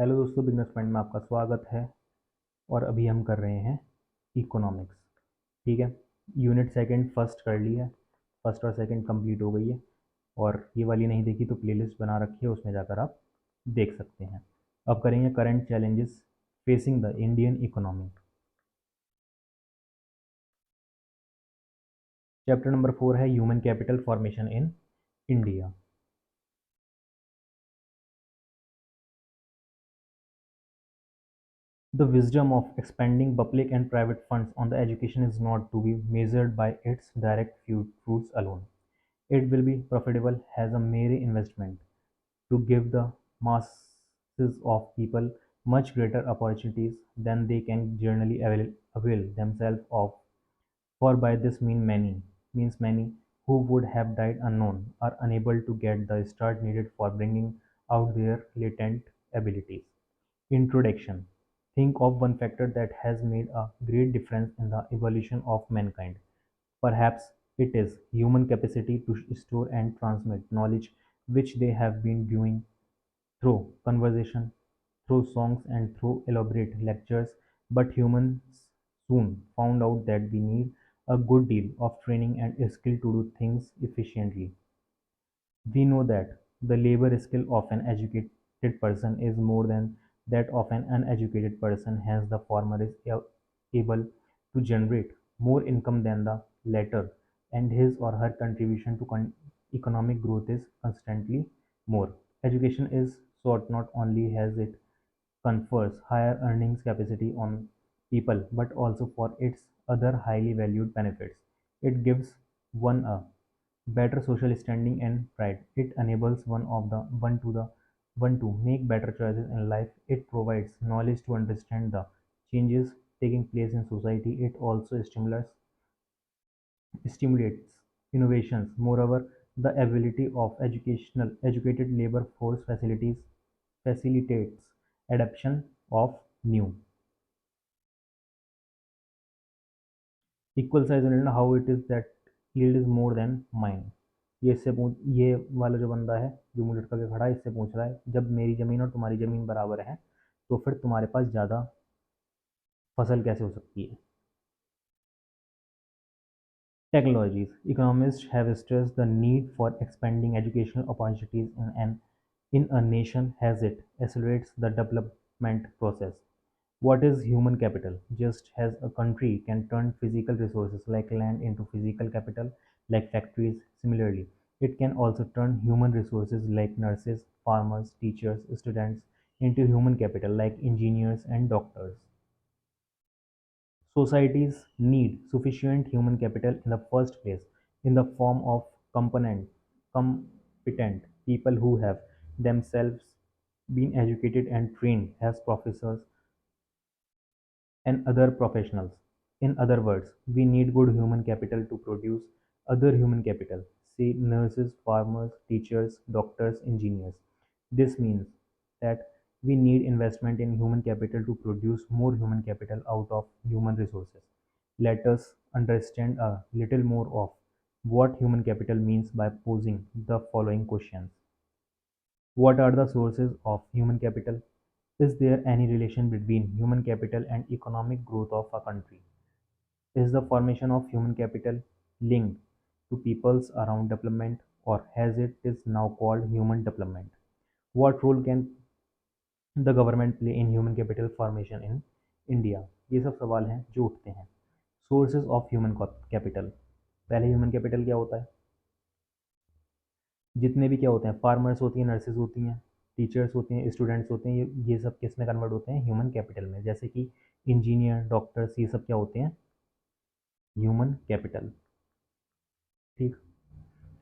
Hello दोस्तों, business point में आपका स्वागत है। और अभी हम कर रहे हैं इकोनॉमिक्स। ठीक है। यूनिट सेकंड फर्स्ट कर लिया है। फर्स्ट और सेकंड कंप्लीट हो गई है। और ये वाली नहीं देखी तो प्लेलिस्ट बना रखी है, उसमें जाकर आप देख सकते हैं। अब करेंगे current challenges facing the Indian economy. Chapter number 4 है human capital formation in India. The wisdom of expending public and private funds on the education is not to be measured by its direct fruits alone. It will be profitable as a mere investment to give the masses of people much greater opportunities than they can generally avail themselves of. For by this means many who would have died unknown are unable to get the start needed for bringing out their latent abilities. Introduction. Think of one factor that has made a great difference in the evolution of mankind. Perhaps it is human capacity to store and transmit knowledge, which they have been doing through conversation, through songs, and through elaborate lectures. But humans soon found out that we need a good deal of training and skill to do things efficiently. We know that the labor skill of an educated person is more than that of an uneducated person, hence, the former is able to generate more income than the latter, and his or her contribution to economic growth is constantly more. Education is sought not only as it confers higher earnings capacity on people but also for its other highly valued benefits. It gives one a better social standing and pride. It enables one to make better choices in life. It provides knowledge to understand the changes taking place in society. It also stimulates innovations. Moreover, the ability of educated labor force facilitates adoption of new equal size unit how it is that yield is more than mine. ये वाला जो बंदा है जो मुझे लटका के खड़ा है, इससे पूछ रहा है जब मेरी ज़मीन और तुम्हारी ज़मीन बराबर है तो फिर तुम्हारे पास ज़्यादा फसल कैसे हो सकती है। Technologies. Economists have stressed the need for expanding educational opportunities in a nation as it accelerates the development process. What is human capital? Just as a country can turn physical resources like land into physical capital, like factories, similarly, it can also turn human resources like nurses, farmers, teachers, students into human capital like engineers and doctors. Societies need sufficient human capital in the first place in the form of competent people who have themselves been educated and trained as professors and other professionals. In other words, we need good human capital to produce other human capital, say nurses, farmers, teachers, doctors, engineers. This means that we need investment in human capital to produce more human capital out of human resources. Let us understand a little more of what human capital means by posing the following questions. What are the sources of human capital? Is there any relation between human capital and economic growth of a country? Is the formation of human capital linked to people's around development or has it is now called human development? What role can the government play in human capital formation in India? ये सब सवाल हैं जो उठते हैं। Sources of human capital. पहले human capital क्या होता है? जितने भी क्या होते हैं, फार्मर्स होती हैं, नर्सेज होती हैं, टीचर्स होते हैं, स्टूडेंट्स होते हैं, ये सब किस में कन्वर्ट होते हैं? ह्यूमन कैपिटल में। जैसे कि इंजीनियर, डॉक्टर्स, ये सब क्या होते हैं? Human capital. ठीक।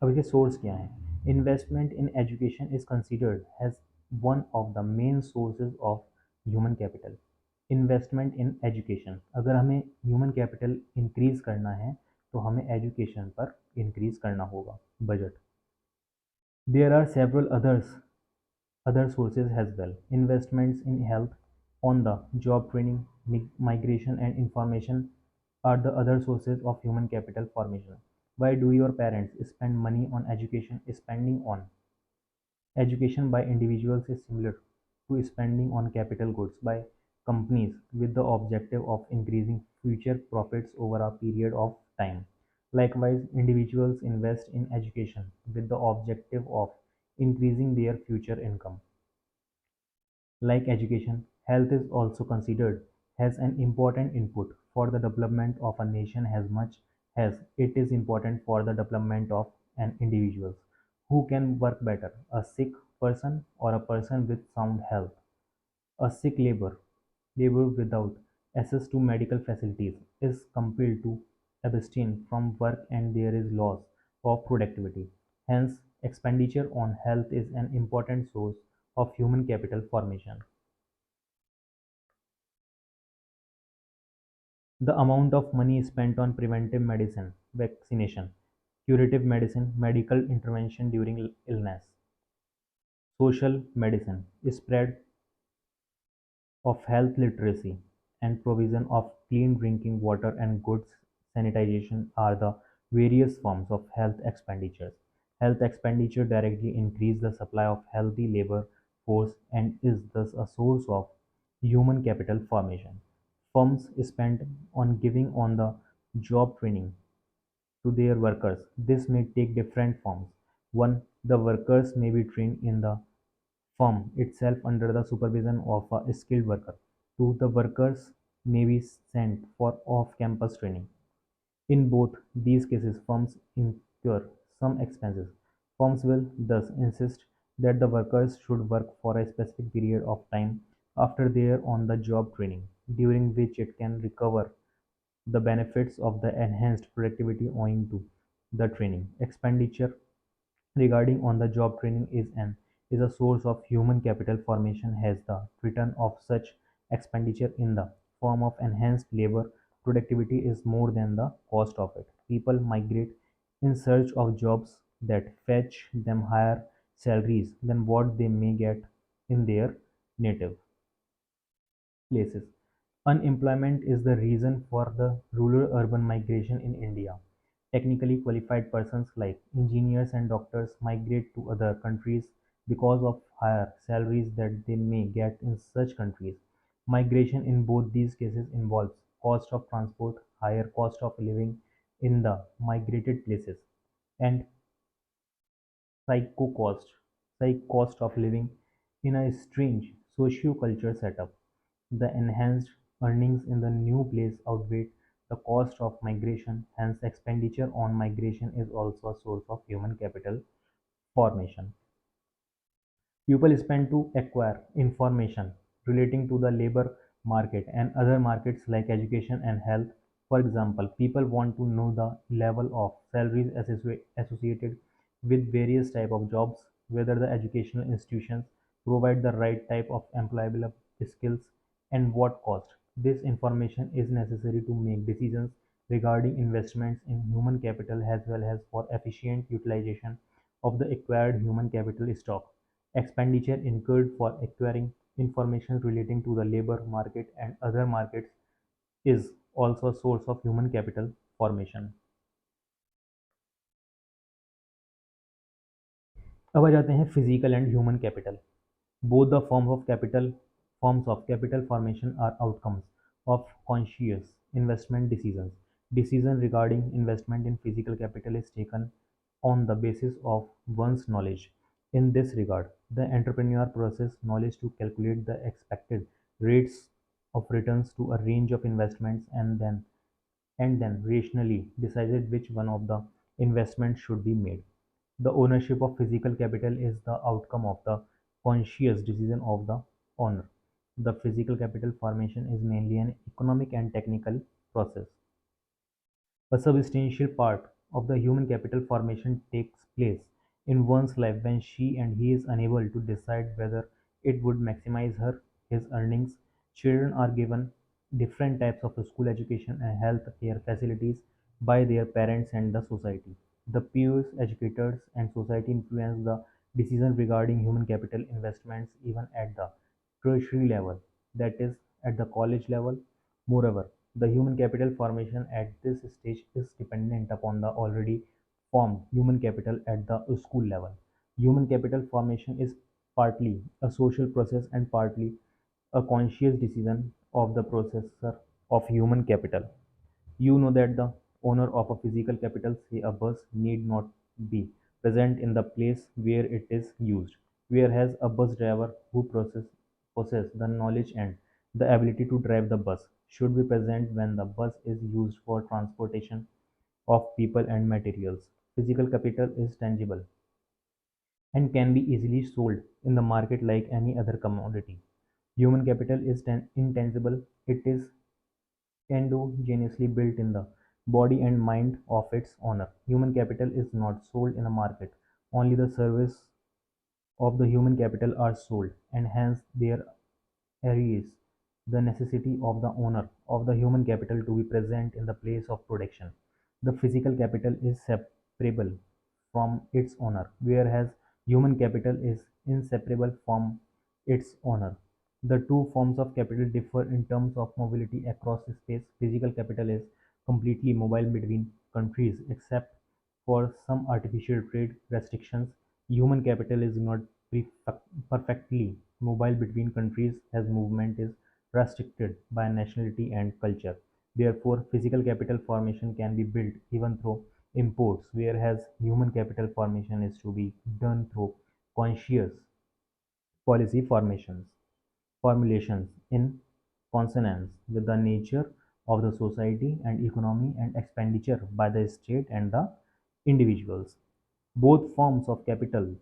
अब इसके सोर्स क्या हैं? Investment in education is considered as one of the main sources of human capital. Investment in education, अगर हमें ह्यूमन कैपिटल इंक्रीज करना है तो हमें एजुकेशन पर इंक्रीज करना होगा budget. There are several other sources as well. Investments in health, on the job training, migration, and information are the other sources of human capital formation. Why do your parents spend money on education? Spending on education by individuals is similar to spending on capital goods by companies with the objective of increasing future profits over a period of time. Likewise, individuals invest in education with the objective of increasing their future income. Like education, health is also considered as an important input for the development of a nation as much as it is important for the development of an individual. Who can work better, a sick person or a person with sound health? A sick labor without access to medical facilities, is compelled to abstain from work and there is loss of productivity. Hence, expenditure on health is an important source of human capital formation. The amount of money spent on preventive medicine, vaccination, curative medicine, medical intervention during illness, social medicine, spread of health literacy, and provision of clean drinking water and good sanitation are the various forms of health expenditures. Health expenditure directly increase the supply of healthy labor force and is thus a source of human capital formation. Firms spend on giving on the job training to their workers. This may take different forms. One, the workers may be trained in the firm itself under the supervision of a skilled worker. Two, the workers may be sent for off-campus training. In both these cases, firms incur some expenses. Firms will thus insist that the workers should work for a specific period of time after their on-the-job training, during which it can recover the benefits of the enhanced productivity owing to the training. Expenditure regarding on-the-job training is a source of human capital formation as the return of such expenditure in the form of enhanced labor productivity is more than the cost of it. People migrate in search of jobs that fetch them higher salaries than what they may get in their native places. Unemployment is the reason for the rural-urban migration in India. Technically qualified persons like engineers and doctors migrate to other countries because of higher salaries that they may get in such countries. Migration in both these cases involves cost of transport, higher cost of living in the migrated places, and psycho cost, psych cost of living in a strange socio-culture setup. The enhanced earnings in the new place outweigh the cost of migration, hence expenditure on migration is also a source of human capital formation. People spend to acquire information relating to the labor market and other markets like education and health. For example, people want to know the level of salaries associated with various type of jobs, whether the educational institutions provide the right type of employable skills, and what cost. This information is necessary to make decisions regarding investments in human capital as well as for efficient utilization of the acquired human capital stock. Expenditure incurred for acquiring information relating to the labor market and other markets is also a source of human capital formation. अब आ जाते हैं physical and human capital. Both the forms of capital formation are outcomes of conscious investment decisions. Decision regarding investment in physical capital is taken on the basis of one's knowledge. In this regard, the entrepreneur processes knowledge to calculate the expected rates of returns to a range of investments and then rationally decided which one of the investments should be made. The ownership of physical capital is the outcome of the conscious decision of the owner. The physical capital formation is mainly an economic and technical process. A substantial part of the human capital formation takes place in one's life when she and he is unable to decide whether it would maximize his earnings. Children are given different types of school education and health care facilities by their parents and the society. The peers, educators, and society influence the decision regarding human capital investments even at the tertiary level, that is, at the college level. Moreover, the human capital formation at this stage is dependent upon the already formed human capital at the school level. Human capital formation is partly a social process and partly a conscious decision of the processor of human capital. You know that the owner of a physical capital, say a bus, need not be present in the place where it is used, whereas a bus driver who possess the knowledge and the ability to drive the bus should be present when the bus is used for transportation of people and materials. Physical capital is tangible and can be easily sold in the market like any other commodity. Human capital is intangible. It is endogenously built in the body and mind of its owner. Human capital is not sold in a market. Only the service of the human capital are sold, and hence there arise the necessity of the owner of the human capital to be present in the place of production. The physical capital is separable from its owner, whereas human capital is inseparable from its owner. The two forms of capital differ in terms of mobility across space. Physical capital is completely mobile between countries, except for some artificial trade restrictions. Human capital is not perfectly mobile between countries as movement is restricted by nationality and culture. Therefore, physical capital formation can be built even through imports, whereas human capital formation is to be done through conscious policy formulations in consonance with the nature of the society and economy and expenditure by the state and the individuals. Both forms of capital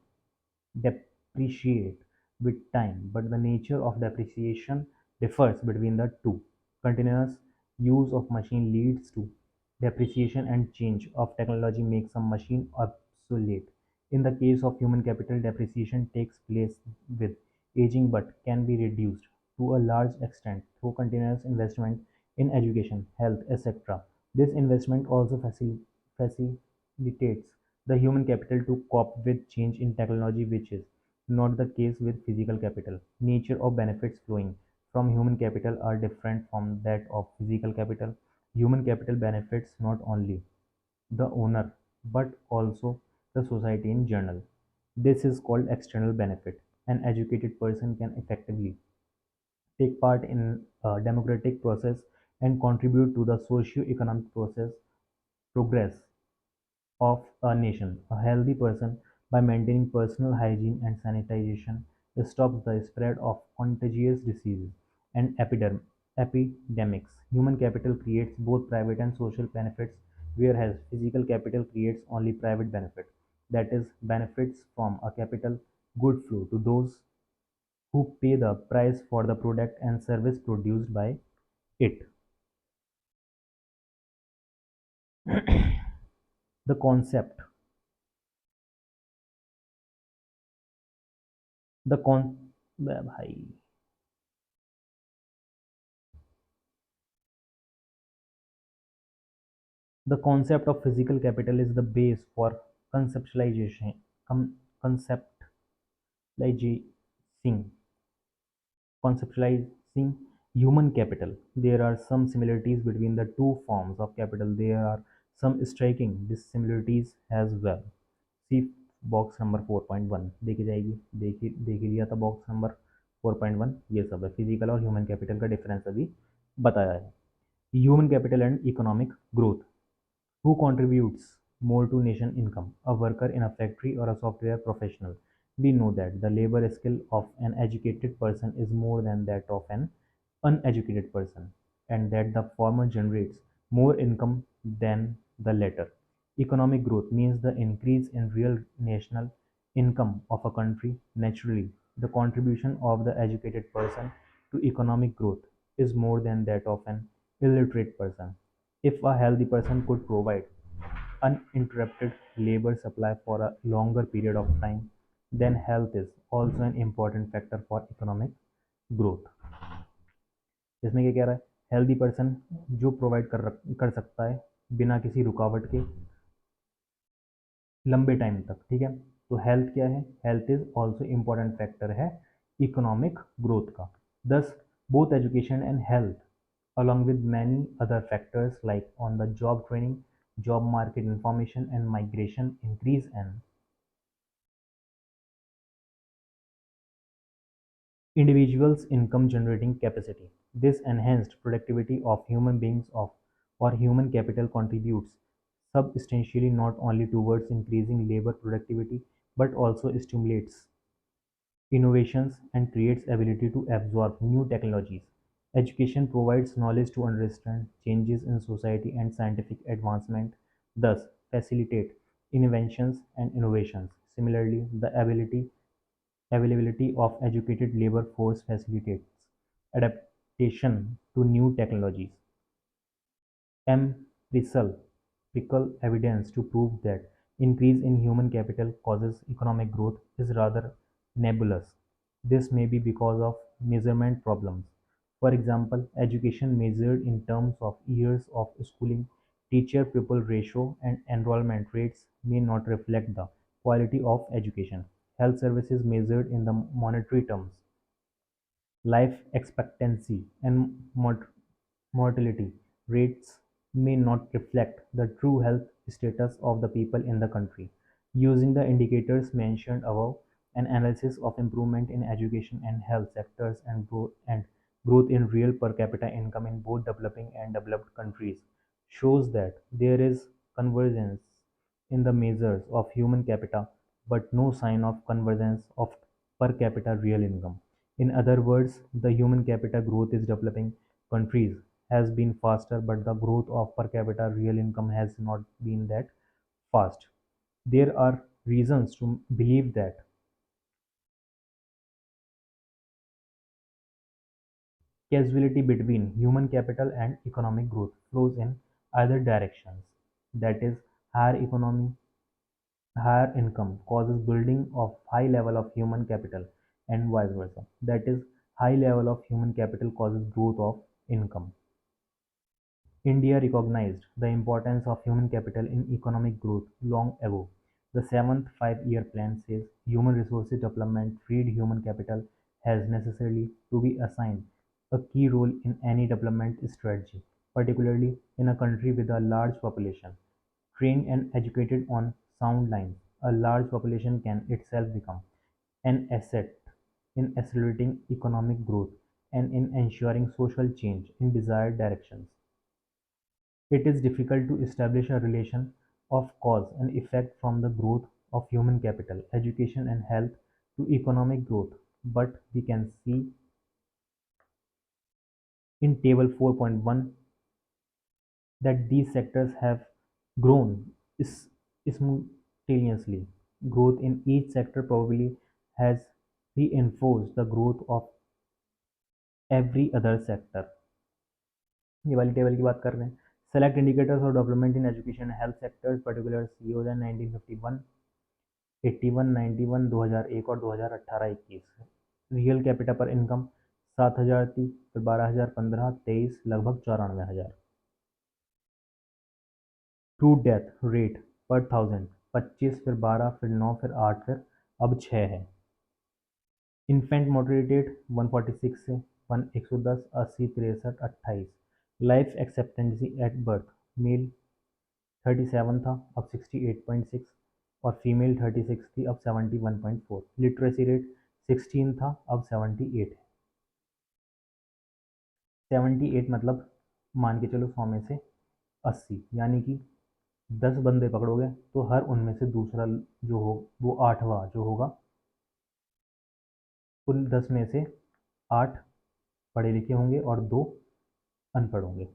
depreciate with time, but the nature of depreciation differs between the two. Continuous use of machine leads to depreciation, and change of technology makes a machine obsolete. In the case of human capital, depreciation takes place with aging but can be reduced to a large extent through continuous investment in education, health, etc. This investment also facilitates the human capital to cope with change in technology, which is not the case with physical capital. Nature of benefits flowing from human capital are different from that of physical capital. Human capital benefits not only the owner but also the society in general. This is called external benefit. An educated person can effectively take part in a democratic process and contribute to the socio-economic process progress of a nation. A healthy person, by maintaining personal hygiene and sanitation, stops the spread of contagious diseases and epidemics. Human capital creates both private and social benefits, whereas physical capital creates only private benefit. That is, benefits from a capital good flow to those who pay the price for the product and service produced by it. The concept, the con, भाई The concept of physical capital is the base for conceptualization, conceptualizing, conceptualizing human capital. There are some similarities between the two forms of capital. There are some striking dissimilarities as well. See box number 4.1 देखी जाएगी, देख ही लिया था box number 4.1, ये सब है physical और human capital का डिफरेंस अभी बताया है. Human capital and economic growth. Who contributes more to nation income? A worker in a factory or a software professional? We know that the labor skill of an educated person is more than that of an uneducated person, and that the former generates more income than the latter. Economic growth means the increase in real national income of a country. Naturally, the contribution of the educated person to economic growth is more than that of an illiterate person. If a healthy person could provide uninterrupted labor supply for a longer period of time, then health is also an important factor for economic growth. इसमें क्या कह रहा है? Healthy person जो provide कर सकता है बिना किसी रुकावट के लंबे टाइम तक, ठीक है. तो हेल्थ क्या है? Health is also important factor है इकोनॉमिक ग्रोथ का. Thus, both education and health, along with many other factors like on the job training, job market information, and migration, increase and individuals' income generating capacity. This enhanced productivity of human beings of or human capital contributes substantially not only towards increasing labor productivity but also stimulates innovations and creates ability to absorb new technologies. Education provides knowledge to understand changes in society and scientific advancement, thus facilitate inventions and innovations. Similarly, the availability of educated labor force facilitates adaptation to new technologies. Empirical evidence to prove that increase in human capital causes economic growth is rather nebulous. This may be because of measurement problems. For example, education measured in terms of years of schooling, teacher-pupil ratio, and enrollment rates may not reflect the quality of education. Health services measured in the monetary terms, life expectancy, and mortality rates may not reflect the true health status of the people in the country. Using the indicators mentioned above, an analysis of improvement in education and health sectors and growth in real per capita income in both developing and developed countries shows that there is convergence in the measures of human capita but no sign of convergence of per capita real income. In other words, the human capita growth is developing countries has been faster, but the growth of per capita real income has not been that fast. There are reasons to believe that causality between human capital and economic growth flows in either directions. That is, higher economy, higher income causes building of high level of human capital and vice versa. That is, high level of human capital causes growth of income. India recognized the importance of human capital in economic growth long ago. The seventh five-year plan says human resources development freed human capital has necessarily to be assigned a key role in any development strategy, particularly in a country with a large population. Trained and educated on sound lines, a large population can itself become an asset in accelerating economic growth and in ensuring social change in desired directions. It is difficult to establish a relation of cause and effect from the growth of human capital, education and health to economic growth, but we can see in table 4.1 that these sectors have grown simultaneously. Growth in each sector probably has reinforced the growth of every other sector. ये वाली table की बात कर रहे हैं. Select indicators of development in education and health sectors, particular CEOs in 1951, 81, 91, 2001 और 2018-21. Real capita पर income 7,000 थी, फिर 12,000, 15, 23, लगभग 94,000. ट्रू डेथ रेट पर थाउजेंड 25, फिर 12, फिर 9, फिर 8, फिर अब 6 है. इन्फेंट मोर्टेलिटी रेट 146 से 110, 80, 63, 28. लाइफ एक्सेप्टेंसी एट बर्थ मेल 37 था, अब 68.6, और फीमेल 36 थी, अब 71.4. लिटरेसी रेट 16 था, अब 78 है. 78 मतलब मान के चलो 100 में से 80, यानी कि 10 बंदे पकड़ोगे तो हर उनमें से दूसरा जो हो वो आठवां जो होगा, उन 10 में से 8 पढ़े लिखे होंगे और 2 अनपढ़ होंगे.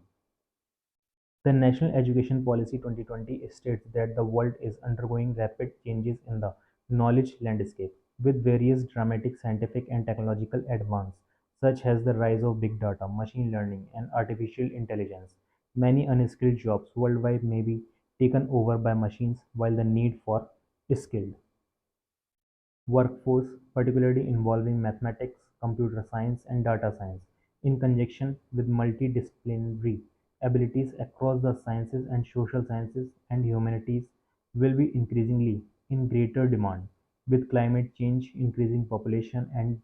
The National Education Policy 2020 states that the world is undergoing rapid changes in the knowledge landscape, with various dramatic scientific and technological advances, such as the rise of big data, machine learning, and artificial intelligence. Many unskilled jobs worldwide may be taken over by machines, while the need for skilled workforce, particularly involving mathematics, computer science, and data science, in conjunction with multidisciplinary abilities across the sciences and social sciences and humanities, will be increasingly in greater demand. With climate change, increasing population, and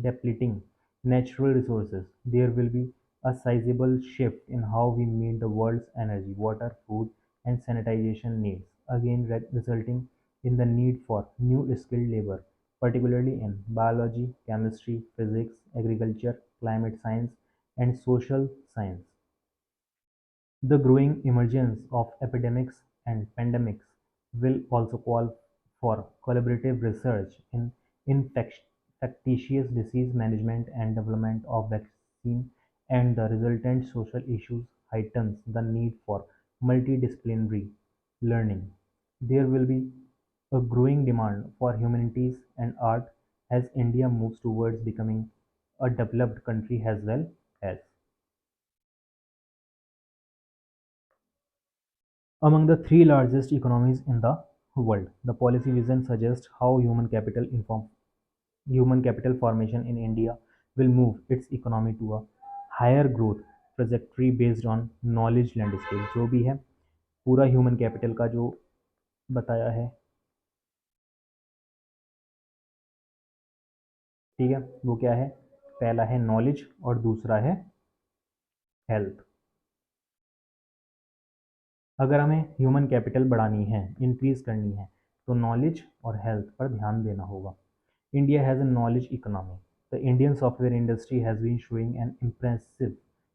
depleting natural resources, there will be a sizable shift in how we meet the world's energy, water, food, and sanitation needs, again resulting in the need for new skilled labor, particularly in biology, chemistry, physics, agriculture, climate science, and social science. The growing emergence of epidemics and pandemics will also call for collaborative research in infectious disease management and development of vaccine, and the resultant social issues heightens the need for multidisciplinary learning. There will be a growing demand for humanities and art as India moves towards becoming a developed country as well as. Among the three largest economies in the world, the policy vision suggests how human capital formation in India will move its economy to a higher growth trajectory based on knowledge landscape. जो भी है पूरा human capital का जो बताया है, ठीक है, वो क्या है? पहला है नॉलेज और दूसरा है हेल्थ। अगर हमें ह्यूमन कैपिटल बढ़ानी है, इंक्रीज करनी है, तो नॉलेज और हेल्थ पर ध्यान देना होगा। India has a knowledge economy. The Indian software industry has been showing an impressive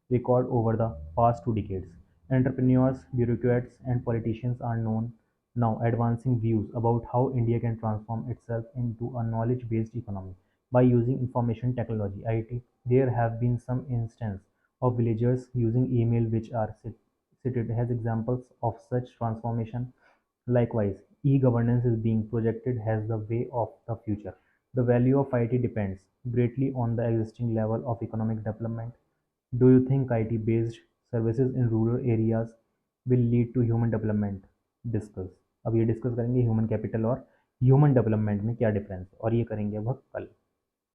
record over the past 2 decades. Entrepreneurs, bureaucrats, and politicians are known now advancing views about how India can transform itself into a knowledge based economy by using information technology (IT). There have been some instances of villagers using email which are cited as examples of such transformation. Likewise, e-governance is being projected as the way of the future. The value of IT depends greatly on the existing level of economic development. Do you think IT-based services in rural areas will lead to human development? Discuss अब ये discuss करेंगे human capital और human development में क्या difference है, और ये करेंगे अब कल।